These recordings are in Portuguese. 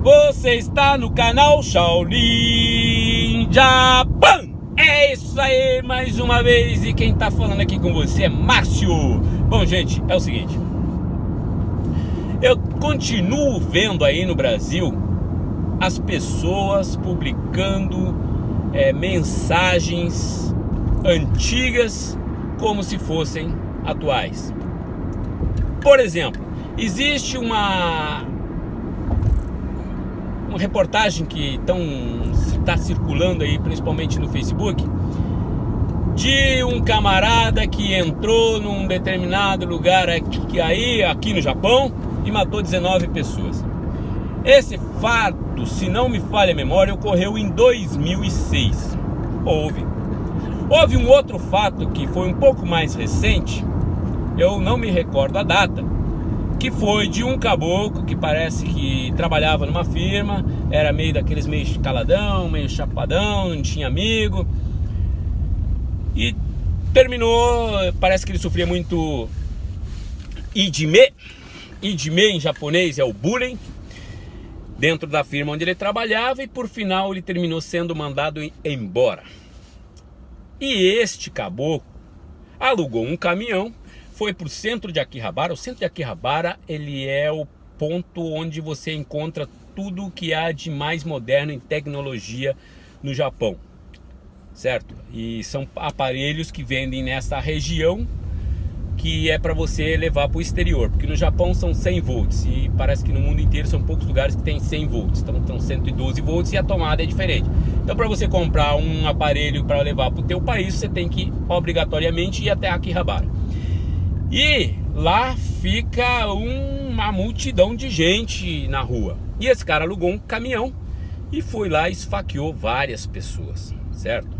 Você está no canal Shaolin Japan. É isso aí, mais uma vez. E quem tá falando aqui com você é Márcio. Bom, gente, é o seguinte. Eu continuo vendo aí no Brasil as pessoas publicando mensagens antigas como se fossem atuais. Por exemplo, existe uma reportagem que está circulando aí, principalmente no Facebook, de um camarada que entrou num determinado lugar aqui no Japão e matou 19 pessoas. Esse fato, se não me falha a memória, ocorreu em 2006. Houve um outro fato que foi um pouco mais recente, eu não me recordo a data, que foi de um caboclo que parece que trabalhava numa firma, era meio caladão, meio chapadão, não tinha amigo, e terminou, parece que ele sofria muito Ijime em japonês é o bullying, dentro da firma onde ele trabalhava, e por final ele terminou sendo mandado embora. E este caboclo alugou um caminhão, foi para o centro de Akihabara. O centro de Akihabara, ele é o ponto onde você encontra tudo que há de mais moderno em tecnologia no Japão, certo? E são aparelhos que vendem nessa região, que é para você levar para o exterior, porque no Japão são 100 volts e parece que no mundo inteiro são poucos lugares que tem 100 volts, então são 112 volts e a tomada é diferente. Então, para você comprar um aparelho para levar para o teu país, você tem que obrigatoriamente ir até Akihabara. E lá fica uma multidão de gente na rua. E esse cara alugou um caminhão e foi lá e esfaqueou várias pessoas, certo?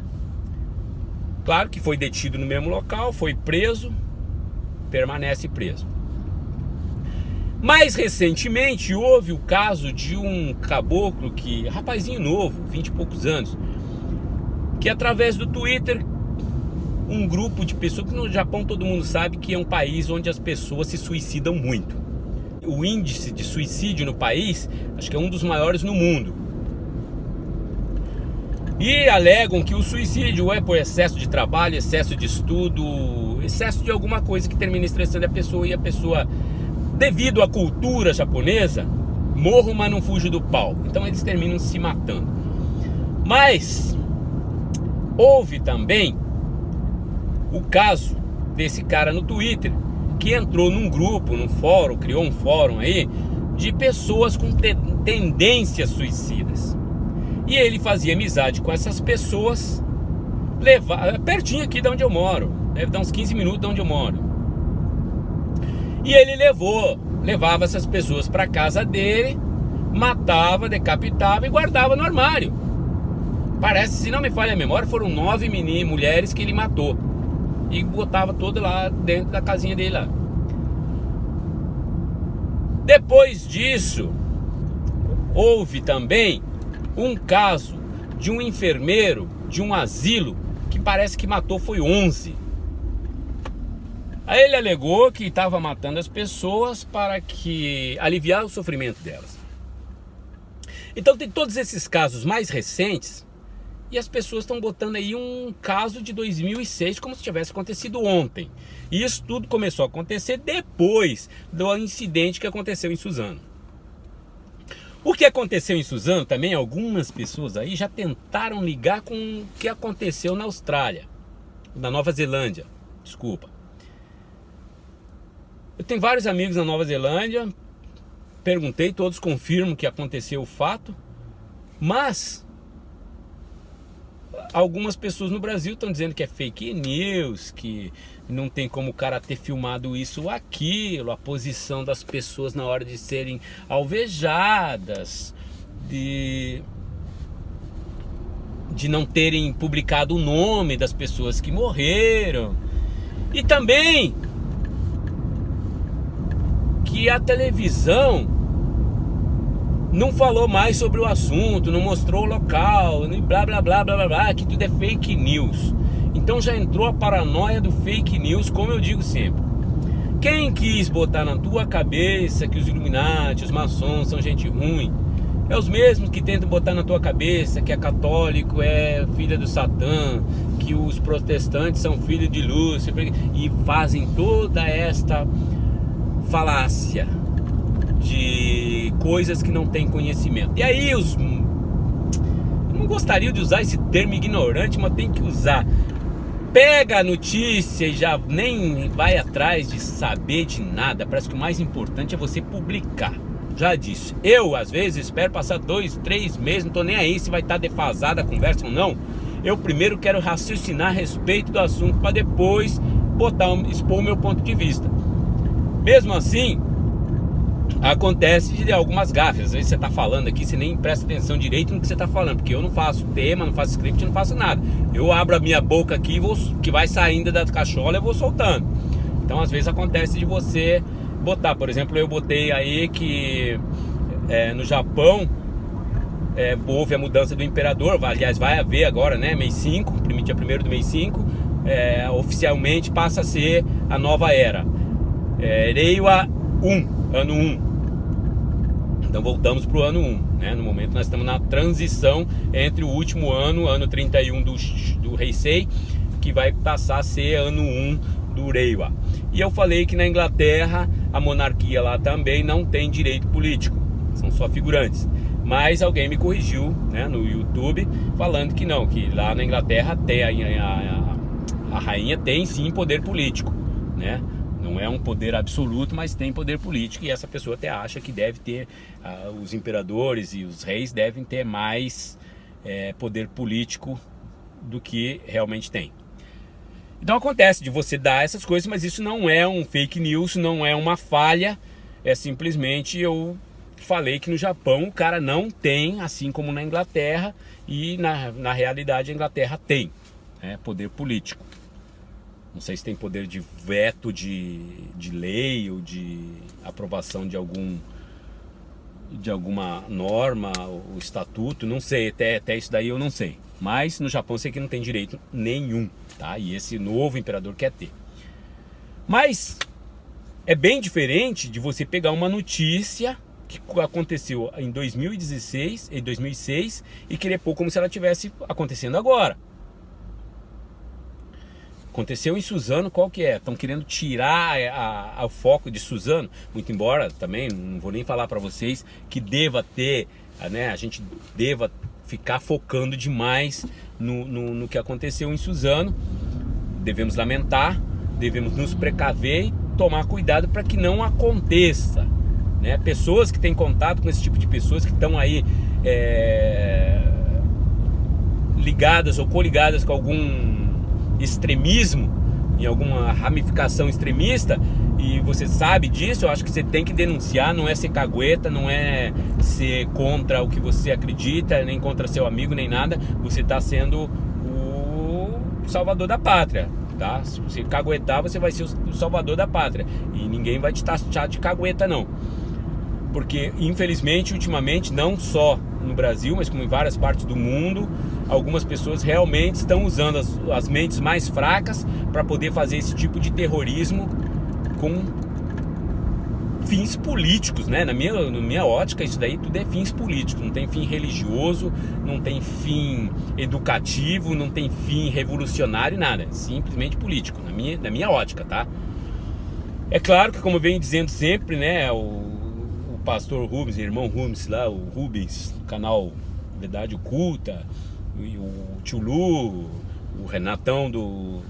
Claro que foi detido no mesmo local, foi preso, permanece preso. Mais recentemente houve o caso de um caboclo rapazinho novo, 20 e poucos anos, que através do Twitter, um grupo de pessoas, que no Japão todo mundo sabe que é um país onde as pessoas se suicidam muito. O índice de suicídio no país, acho que é um dos maiores no mundo. E alegam que o suicídio é por excesso de trabalho, excesso de estudo, excesso de alguma coisa que termina estressando a pessoa, e a pessoa, devido à cultura japonesa, morro, mas não fujo do pau. Então eles terminam se matando. Mas houve também o caso desse cara no Twitter, que entrou num grupo, num fórum, criou um fórum aí de pessoas com tendências suicidas. E ele fazia amizade com essas pessoas, pertinho aqui de onde eu moro, deve dar uns 15 minutos de onde eu moro. E ele levava essas pessoas para casa dele, matava, decapitava e guardava no armário. Parece, se não me falha a memória, foram 9 mulheres que ele matou e botava toda lá dentro da casinha dele lá. Depois disso, houve também um caso de um enfermeiro de um asilo que parece que matou, foi 11. Aí ele alegou que estava matando as pessoas para aliviar o sofrimento delas. Então tem todos esses casos mais recentes, e as pessoas estão botando aí um caso de 2006 como se tivesse acontecido ontem. E isso tudo começou a acontecer depois do incidente que aconteceu em Suzano. O que aconteceu em Suzano também, algumas pessoas aí já tentaram ligar com o que aconteceu na Austrália, na Nova Zelândia, desculpa. Eu tenho vários amigos na Nova Zelândia, perguntei, todos confirmam que aconteceu o fato, mas algumas pessoas no Brasil estão dizendo que é fake news, que não tem como o cara ter filmado isso ou aquilo, a posição das pessoas na hora de serem alvejadas, de não terem publicado o nome das pessoas que morreram, e também que a televisão não falou mais sobre o assunto, não mostrou o local, blá blá blá blá blá blá, que tudo é fake news. Então já entrou a paranoia do fake news, como eu digo sempre. Quem quis botar na tua cabeça que os Illuminati, os maçons são gente ruim, É os mesmos que tentam botar na tua cabeça que é católico é filha do Satã, que os protestantes são filhos de Lúcifer, e fazem toda esta falácia de coisas que não têm conhecimento. E aí eu não gostaria de usar esse termo ignorante, mas tem que usar. Pega a notícia e já nem vai atrás de saber de nada. Parece que o mais importante é você publicar. Já disse, eu às vezes espero passar 2, 3 meses, não tô nem aí se vai estar defasada a conversa ou não. Eu primeiro quero raciocinar a respeito do assunto para depois expor o meu ponto de vista. Mesmo assim, acontece de algumas gafes. Às vezes você está falando aqui, você nem presta atenção direito no que você está falando, porque eu não faço tema, não faço script, não faço nada. Eu abro a minha boca aqui, que vai saindo da cachola, eu vou soltando. Então às vezes acontece de você botar, por exemplo, eu botei aí que no Japão houve a mudança do imperador. Aliás, vai haver agora, né, mês 5, dia 1º do mês 5, oficialmente passa a ser a nova era, Reiwa 1, ano 1. Então voltamos para o ano 1, né? No momento nós estamos na transição entre o último ano 31 do Heisei, que vai passar a ser ano 1 do Reiwa. E eu falei que na Inglaterra a monarquia lá também não tem direito político, são só figurantes. Mas alguém me corrigiu, né, no YouTube, falando que não, que lá na Inglaterra tem a rainha tem sim poder político, né? Não é um poder absoluto, mas tem poder político, e essa pessoa até acha que deve ter, os imperadores e os reis devem ter mais poder político do que realmente tem. Então acontece de você dar essas coisas, mas isso não é um fake news, não é uma falha, é simplesmente eu falei que no Japão o cara não tem, assim como na Inglaterra, e na realidade a Inglaterra tem, né, poder político. Não sei se tem poder de veto de lei ou de aprovação de alguma norma ou estatuto, não sei, até isso daí eu não sei. Mas no Japão eu sei que não tem direito nenhum, tá? E esse novo imperador quer ter. Mas é bem diferente de você pegar uma notícia que aconteceu em 2016 e 2006 e querer pôr como se ela estivesse acontecendo agora. Aconteceu em Suzano, qual que é? Estão querendo tirar o foco de Suzano, muito embora também, não vou nem falar para vocês que deva ter, né, a gente deva ficar focando demais no que aconteceu em Suzano. Devemos lamentar, devemos nos precaver e tomar cuidado para que não aconteça, né? Pessoas que têm contato com esse tipo de pessoas que estão aí ligadas ou coligadas com algum extremismo, em alguma ramificação extremista, e você sabe disso, eu acho que você tem que denunciar. Não é ser cagueta, não é ser contra o que você acredita, nem contra seu amigo, nem nada. Você está sendo o salvador da pátria, tá? Se você caguetar, você vai ser o salvador da pátria, e ninguém vai te taxar de cagueta não, porque infelizmente ultimamente, não só no Brasil, mas como em várias partes do mundo, algumas pessoas realmente estão usando as mentes mais fracas para poder fazer esse tipo de terrorismo com fins políticos, né? Na minha ótica, isso daí tudo é fins políticos, não tem fim religioso, não tem fim educativo, não tem fim revolucionário, nada, é simplesmente político, na minha ótica, tá? É claro que, como eu venho dizendo sempre, né, o pastor Rubens, irmão Rubens lá, o Rubens, do canal Verdade Oculta, o Tio Lu, o Renatão do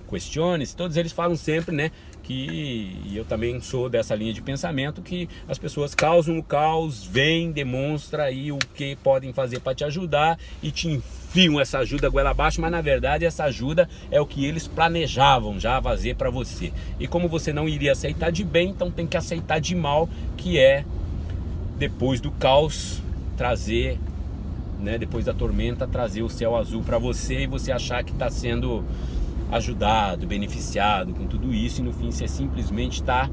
Questione-se, todos eles falam sempre, né, que, e eu também sou dessa linha de pensamento, que as pessoas causam o caos, vêm, demonstra aí o que podem fazer para te ajudar e te enfiam essa ajuda goela abaixo, mas na verdade essa ajuda é o que eles planejavam já fazer para você. E como você não iria aceitar de bem, então tem que aceitar de mal, que é depois do caos trazer, né, depois da tormenta trazer o céu azul para você, e você achar que está sendo ajudado, beneficiado com tudo isso, e no fim você simplesmente está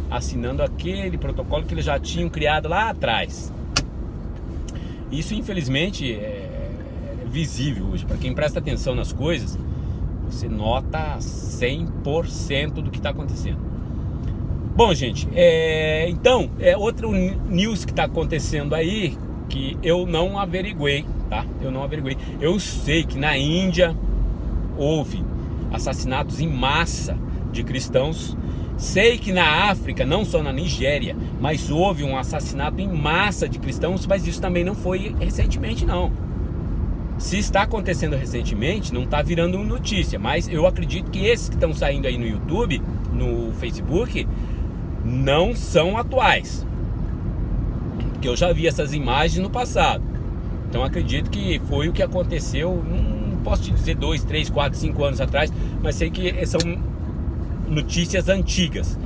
assinando aquele protocolo que eles já tinham criado lá atrás. Isso infelizmente é visível hoje. Para quem presta atenção nas coisas, você nota 100% do que está acontecendo. Bom, gente, então, outro news que está acontecendo aí, que eu não averiguei, tá? Eu não averiguei. Eu sei que na Índia houve assassinatos em massa de cristãos. Sei que na África, não só na Nigéria, mas houve um assassinato em massa de cristãos, mas isso também não foi recentemente, não. Se está acontecendo recentemente, não está virando notícia, mas eu acredito que esses que estão saindo aí no YouTube, no Facebook, não são atuais, porque eu já vi essas imagens no passado. Então acredito que foi o que aconteceu, não posso te dizer 2, 3, 4, 5 anos atrás, mas sei que são notícias antigas.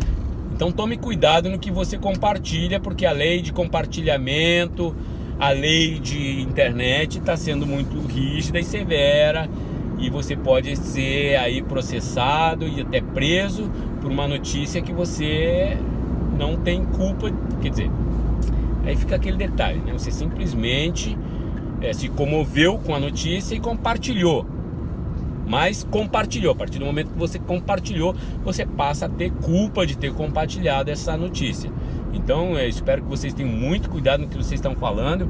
Então tome cuidado no que você compartilha, porque a lei de compartilhamento, a lei de internet está sendo muito rígida e severa, e você pode ser aí processado e até preso por uma notícia que você não tem culpa. Quer dizer, aí fica aquele detalhe, né? Você simplesmente se comoveu com a notícia e compartilhou. Mas compartilhou, a partir do momento que você compartilhou, você passa a ter culpa de ter compartilhado essa notícia. Então eu espero que vocês tenham muito cuidado no que vocês estão falando.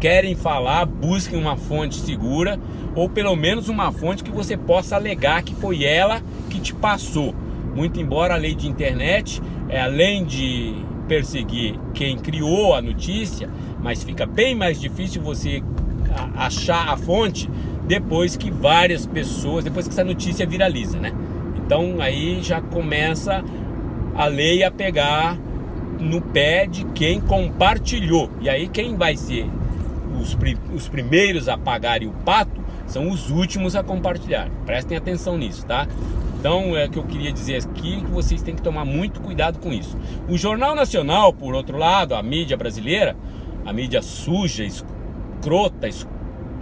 Querem falar, busquem uma fonte segura, ou pelo menos uma fonte que você possa alegar que foi ela que te passou. Muito embora a lei de internet, além de perseguir quem criou a notícia, mas fica bem mais difícil você achar a fonte depois que várias pessoas, depois que essa notícia viraliza, né? Então aí já começa a lei a pegar no pé de quem compartilhou. E aí quem vai ser os primeiros a pagarem o pato são os últimos a compartilhar. Prestem atenção nisso, tá? Então é o que eu queria dizer aqui, que vocês têm que tomar muito cuidado com isso. O Jornal Nacional, por outro lado, a mídia brasileira, a mídia suja, escrota,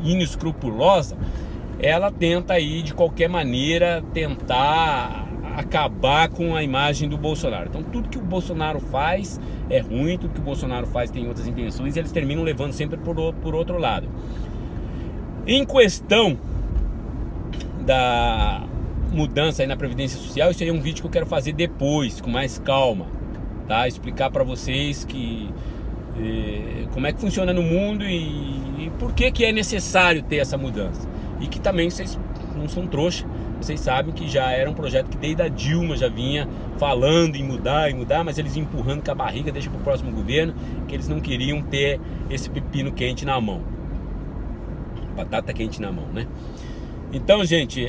inescrupulosa, ela tenta aí de qualquer maneira tentar acabar com a imagem do Bolsonaro. Então tudo que o Bolsonaro faz é ruim, tudo que o Bolsonaro faz tem outras intenções, e eles terminam levando sempre por outro lado. Em questão da mudança aí na Previdência Social, isso aí é um vídeo que eu quero fazer depois, com mais calma, tá? Explicar para vocês que como é que funciona no mundo e por que é necessário ter essa mudança. E que também vocês não são trouxa, vocês sabem que já era um projeto que desde a Dilma já vinha falando em mudar, mas eles empurrando com a barriga, deixa para o próximo governo, que eles não queriam ter esse pepino quente na mão, batata quente na mão, né? Então, gente,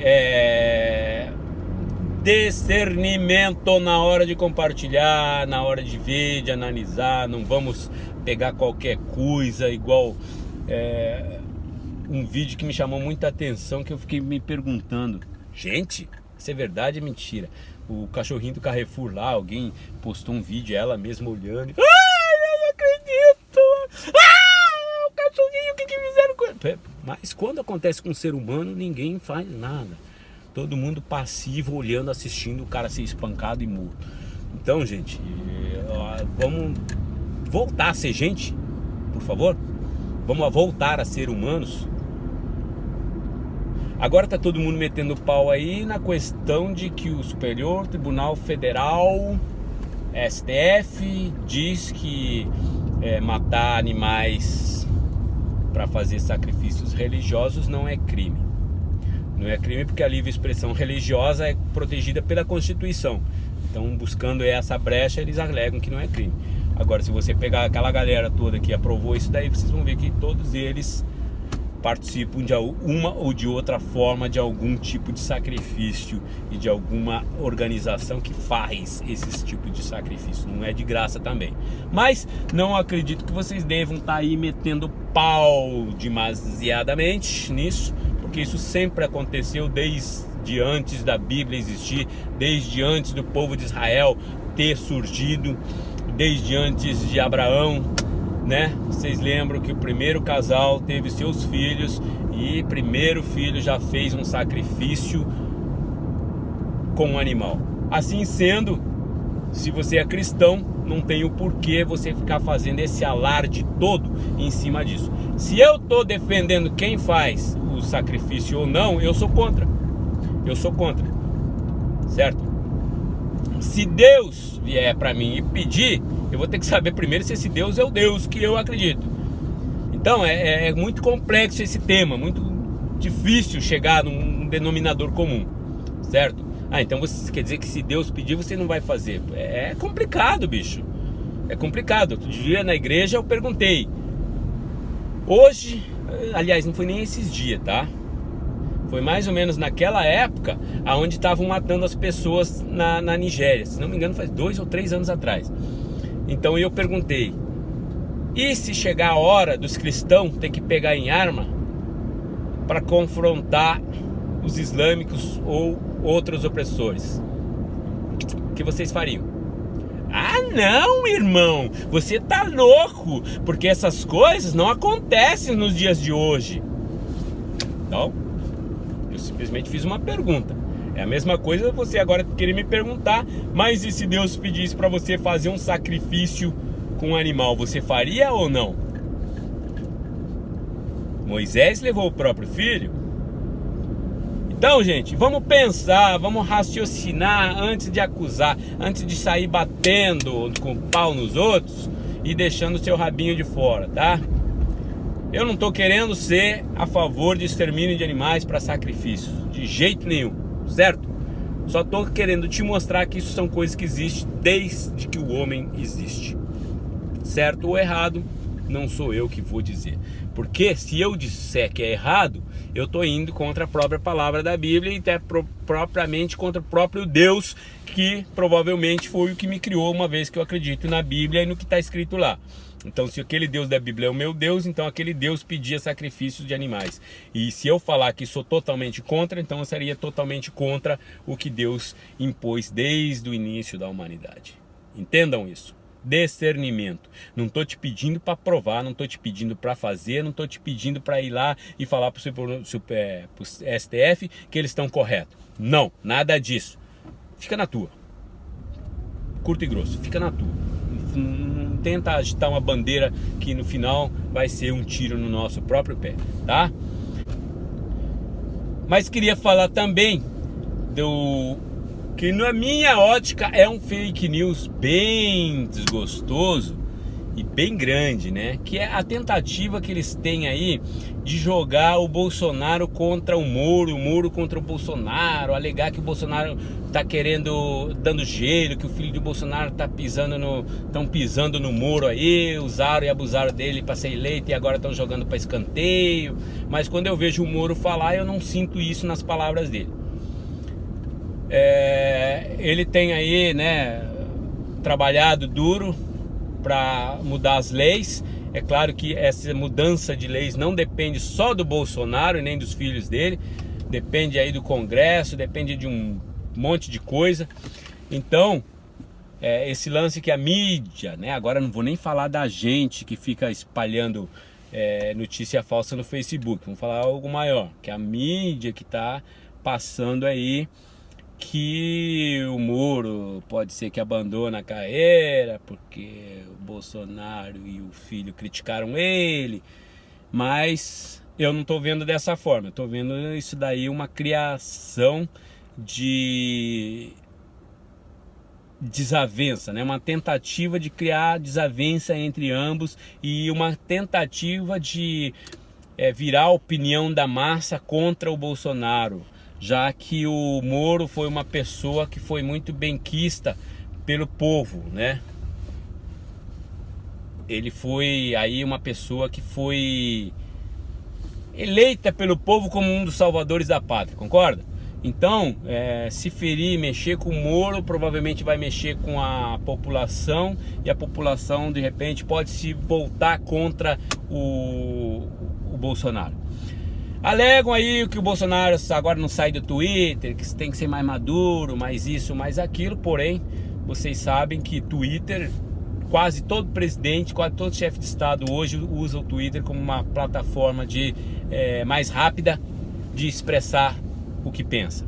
discernimento na hora de compartilhar, na hora de ver, de analisar. Não vamos pegar qualquer coisa, igual um vídeo que me chamou muita atenção, que eu fiquei me perguntando, gente, isso é verdade ou mentira? O cachorrinho do Carrefour lá, alguém postou um vídeo, ela mesma olhando, ai, eu não acredito, o cachorrinho, o que fizeram com ele? Mas quando acontece com um ser humano, ninguém faz nada. Todo mundo passivo, olhando, assistindo o cara ser espancado e morto. Então, gente, vamos voltar a ser gente, por favor. Vamos voltar a ser humanos. Agora tá todo mundo metendo pau aí na questão de que o Superior Tribunal Federal, STF, diz que matar animais para fazer sacrifícios religiosos não é crime. Não é crime porque a livre expressão religiosa é protegida pela Constituição. Então, buscando essa brecha, eles alegam que não é crime. Agora, se você pegar aquela galera toda que aprovou isso daí, vocês vão ver que todos eles participam de uma ou de outra forma de algum tipo de sacrifício e de alguma organização que faz esses tipos de sacrifício. Não é de graça também. Mas não acredito que vocês devam estar aí metendo pau demasiadamente nisso, porque isso sempre aconteceu desde antes da Bíblia existir, desde antes do povo de Israel ter surgido, desde antes de Abraão, né? Vocês lembram que o primeiro casal teve seus filhos e o primeiro filho já fez um sacrifício com um animal. Assim sendo, se você é cristão, não tem o porquê você ficar fazendo esse alarde todo em cima disso. Se eu estou defendendo quem faz o sacrifício ou não, eu sou contra. Eu sou contra, certo? Se Deus vier para mim e pedir, eu vou ter que saber primeiro se esse Deus é o Deus que eu acredito. Então é muito complexo esse tema, muito difícil chegar num denominador comum, certo? Então você quer dizer que se Deus pedir você não vai fazer? É complicado, bicho. É complicado. Outro dia na igreja eu perguntei. Hoje, aliás, não foi nem esses dias, tá? Foi mais ou menos naquela época onde estavam matando as pessoas na Nigéria. Se não me engano, faz 2 ou 3 anos atrás. Então eu perguntei: e se chegar a hora dos cristãos ter que pegar em arma para confrontar os islâmicos ou outros opressores? O que vocês fariam? Ah, não, irmão, você tá louco, porque essas coisas não acontecem nos dias de hoje. Não, eu simplesmente fiz uma pergunta. É a mesma coisa você agora querer me perguntar: mas e se Deus pedisse para você fazer um sacrifício com um animal, você faria ou não? Moisés levou o próprio filho. Então, gente, vamos pensar, vamos raciocinar antes de acusar, antes de sair batendo com pau nos outros e deixando o seu rabinho de fora, tá? Eu não tô querendo ser a favor de extermínio de animais para sacrifício, de jeito nenhum, certo? Só tô querendo te mostrar que isso são coisas que existem desde que o homem existe. Certo ou errado, não sou eu que vou dizer. Porque se eu disser que é errado, eu estou indo contra a própria palavra da Bíblia e até propriamente contra o próprio Deus, que provavelmente foi o que me criou, uma vez que eu acredito na Bíblia e no que está escrito lá. Então, se aquele Deus da Bíblia é o meu Deus, então aquele Deus pedia sacrifícios de animais. E se eu falar que sou totalmente contra, então eu seria totalmente contra o que Deus impôs desde o início da humanidade. Entendam isso. Discernimento. Não estou te pedindo para provar, não estou te pedindo para fazer, não estou te pedindo para ir lá e falar para o STF que eles estão corretos. Não, nada disso. Fica na tua. Curto e grosso, fica na tua. Não tenta agitar uma bandeira que no final vai ser um tiro no nosso próprio pé, tá? Mas queria falar também que na minha ótica é um fake news bem desgostoso e bem grande, né? Que é a tentativa que eles têm aí de jogar o Bolsonaro contra o Moro contra o Bolsonaro, alegar que o Bolsonaro tá dando gelo, que o filho do Bolsonaro estão pisando no Moro aí, usaram e abusaram dele para ser eleito e agora estão jogando para escanteio. Mas quando eu vejo o Moro falar, eu não sinto isso nas palavras dele. Ele tem aí, né, trabalhado duro para mudar as leis. É claro que essa mudança de leis não depende só do Bolsonaro e nem dos filhos dele, depende aí do Congresso, depende de um monte de coisa. Então, esse lance que a mídia, né, agora não vou nem falar da gente que fica espalhando notícia falsa no Facebook, vamos falar algo maior, que a mídia que está passando aí que o Moro pode ser que abandone a carreira porque o Bolsonaro e o filho criticaram ele, mas eu não estou vendo dessa forma. Eu estou vendo isso daí uma criação de desavença, né? Uma tentativa de criar desavença entre ambos e uma tentativa de virar a opinião da massa contra o Bolsonaro, já que o Moro foi uma pessoa que foi muito benquista pelo povo, né? Ele foi aí uma pessoa que foi eleita pelo povo como um dos salvadores da pátria, concorda? Então, se ferir, mexer com o Moro, provavelmente vai mexer com a população, e a população de repente pode se voltar contra o Bolsonaro. Alegam aí que o Bolsonaro agora não sai do Twitter, que tem que ser mais maduro, mais isso, mais aquilo. Porém, vocês sabem que Twitter, quase todo presidente, quase todo chefe de Estado hoje usa o Twitter como uma plataforma mais rápida de expressar o que pensa.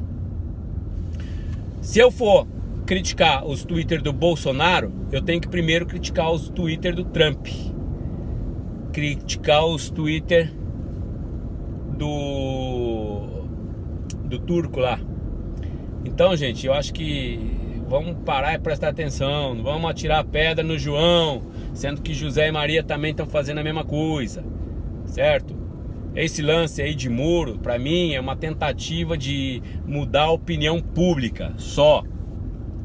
Se eu for criticar os Twitter do Bolsonaro, eu tenho que primeiro criticar os Twitter do Trump, criticar os Twitter do turco lá. Então, gente, eu acho que vamos parar e prestar atenção, não vamos atirar pedra no João, sendo que José e Maria também estão fazendo a mesma coisa, certo? Esse lance aí de muro, pra mim, é uma tentativa de mudar a opinião pública, só.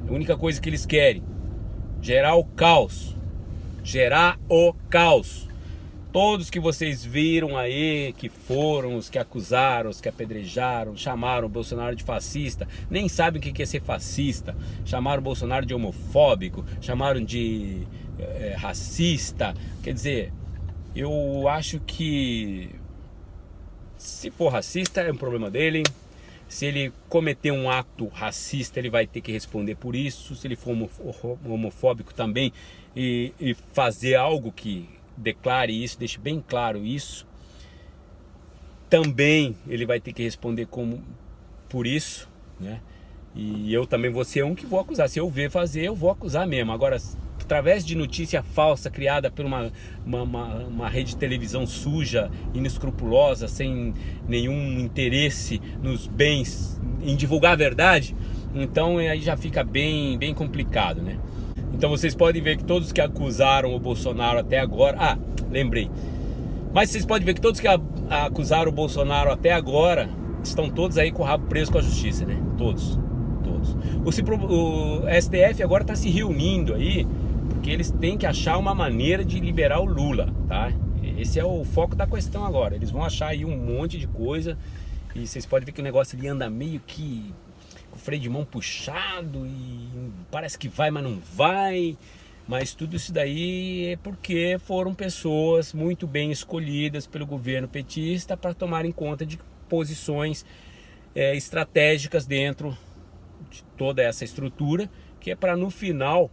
A única coisa que eles querem, gerar o caos. Gerar o caos. Todos que vocês viram aí, que foram os que acusaram, os que apedrejaram, chamaram o Bolsonaro de fascista, nem sabem o que é ser fascista, chamaram o Bolsonaro de homofóbico, chamaram de racista. Quer dizer, eu acho que se for racista é um problema dele. Se ele cometer um ato racista, ele vai ter que responder por isso. Se ele for homofóbico também e fazer algo que declare isso, deixe bem claro isso, também ele vai ter que responder por isso, né? E eu também vou ser um que vou acusar. Se eu ver fazer, eu vou acusar mesmo. Agora, através de notícia falsa criada por uma rede de televisão suja, inescrupulosa, sem nenhum interesse nos bens, em divulgar a verdade, então aí já fica bem complicado, né? Então vocês podem ver que todos que acusaram o Bolsonaro até agora... lembrei. Mas vocês podem ver que todos que acusaram o Bolsonaro até agora estão todos aí com o rabo preso com a justiça, né? Todos. O STF agora está se reunindo aí, porque eles têm que achar uma maneira de liberar o Lula, tá? Esse é o foco da questão agora. Eles vão achar aí um monte de coisa e vocês podem ver que o negócio ali anda meio que com o freio de mão puxado e parece que vai, mas não vai. Mas tudo isso daí é porque foram pessoas muito bem escolhidas pelo governo petista para tomarem conta de posições estratégicas dentro de toda essa estrutura, que é para no final,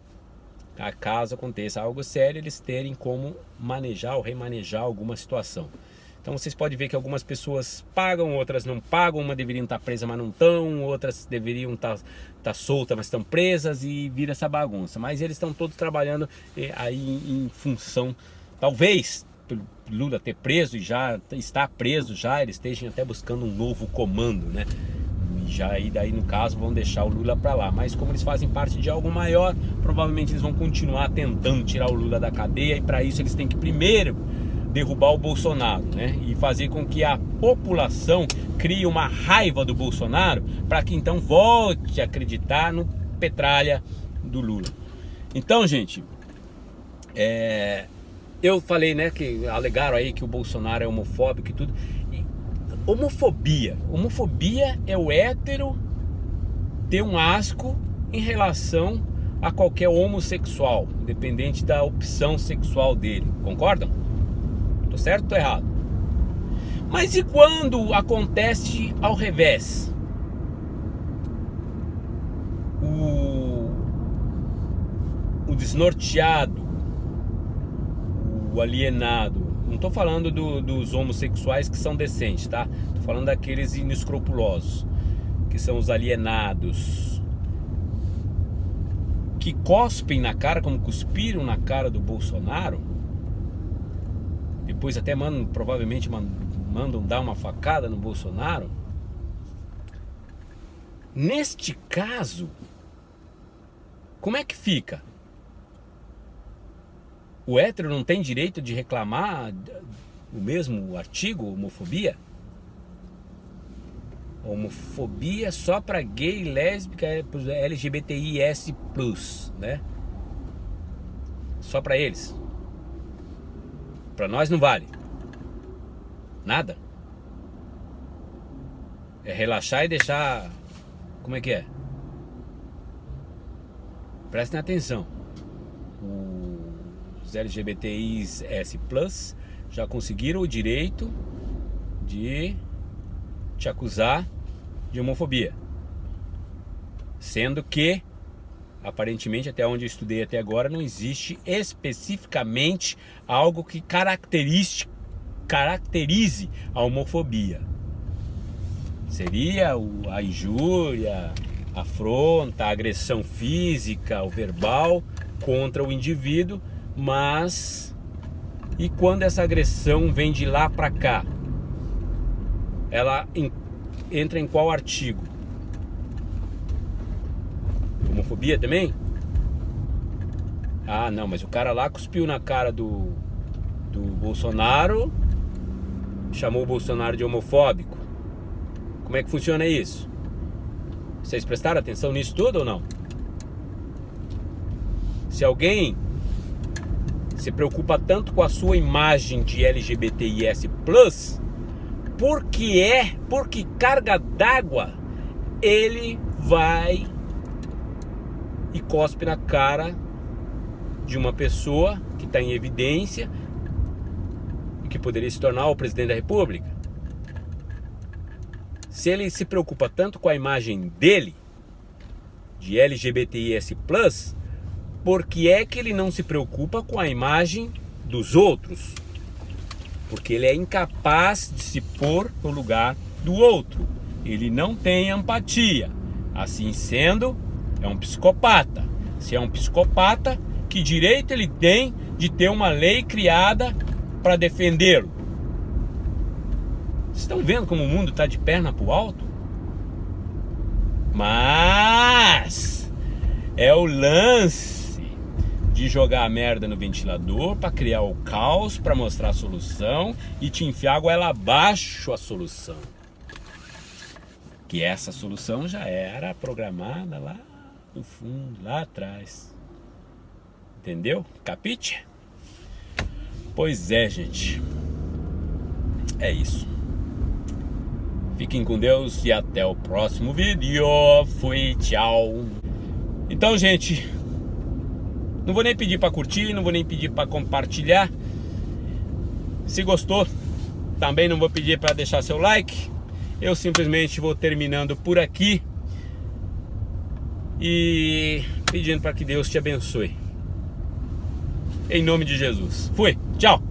caso aconteça algo sério, eles terem como manejar ou remanejar alguma situação. Então vocês podem ver que algumas pessoas pagam, outras não pagam, uma deveriam estar presa, mas não estão, outras deveriam estar soltas, mas estão presas, e vira essa bagunça. Mas eles estão todos trabalhando aí em função, talvez, pelo Lula ter preso e já está preso, eles estejam até buscando um novo comando, né? E daí no caso vão deixar o Lula para lá. Mas como eles fazem parte de algo maior, provavelmente eles vão continuar tentando tirar o Lula da cadeia, e para isso eles têm que primeiro derrubar o Bolsonaro, né? E fazer com que a população crie uma raiva do Bolsonaro, para que então volte a acreditar no petralha do Lula. Então, gente, eu falei, né, que alegaram aí que o Bolsonaro é homofóbico e tudo. Homofobia é o hétero ter um asco em relação a qualquer homossexual, independente da opção sexual dele. Concordam? Tô certo ou tô errado? Mas e quando acontece ao revés? O desnorteado, o alienado. Não tô falando dos homossexuais que são decentes, tá? Tô falando daqueles inescrupulosos, que são os alienados, que cospem na cara, como cuspiram na cara do Bolsonaro. Depois até provavelmente mandam dar uma facada no Bolsonaro. Neste caso, como é que fica? O hétero não tem direito de reclamar o mesmo artigo, homofobia? Homofobia só para gay, lésbica, LGBTIS+, né? Só para eles. Para nós não vale nada. É relaxar e deixar... Como é que é? Prestem atenção. Os LGBTIS+, já conseguiram o direito de te acusar de homofobia. Sendo que, aparentemente, até onde eu estudei até agora, não existe especificamente algo que caracterize a homofobia. Seria a injúria, a afronta, a agressão física ou verbal contra o indivíduo, mas e quando essa agressão vem de lá para cá? Ela entra em qual artigo? homofobia também? Ah, não, mas o cara lá cuspiu na cara do Bolsonaro, chamou o Bolsonaro de homofóbico. Como é que funciona isso? Vocês prestaram atenção nisso tudo ou não? Se alguém se preocupa tanto com a sua imagem de LGBTIS+, por que carga d'água ele vai e cospe na cara de uma pessoa que está em evidência e que poderia se tornar o presidente da República? Se ele se preocupa tanto com a imagem dele, de LGBTIS+, por que é que ele não se preocupa com a imagem dos outros? Porque ele é incapaz de se pôr no lugar do outro. Ele não tem empatia. Assim sendo, é um psicopata. Se é um psicopata, que direito ele tem de ter uma lei criada para defendê-lo? Vocês estão vendo como o mundo está de perna pro alto? Mas é o lance de jogar a merda no ventilador para criar o caos, para mostrar a solução e te enfiar goela abaixo a solução. Que essa solução já era programada lá no fundo, lá atrás. Entendeu? Capite? Pois é, gente. É isso. Fiquem com Deus e até o próximo vídeo. Fui, tchau. Então, gente, não vou nem pedir para curtir, não vou nem pedir para compartilhar. Se gostou, também não vou pedir para deixar seu like. Eu simplesmente vou terminando por aqui e pedindo para que Deus te abençoe. Em nome de Jesus. Fui, tchau.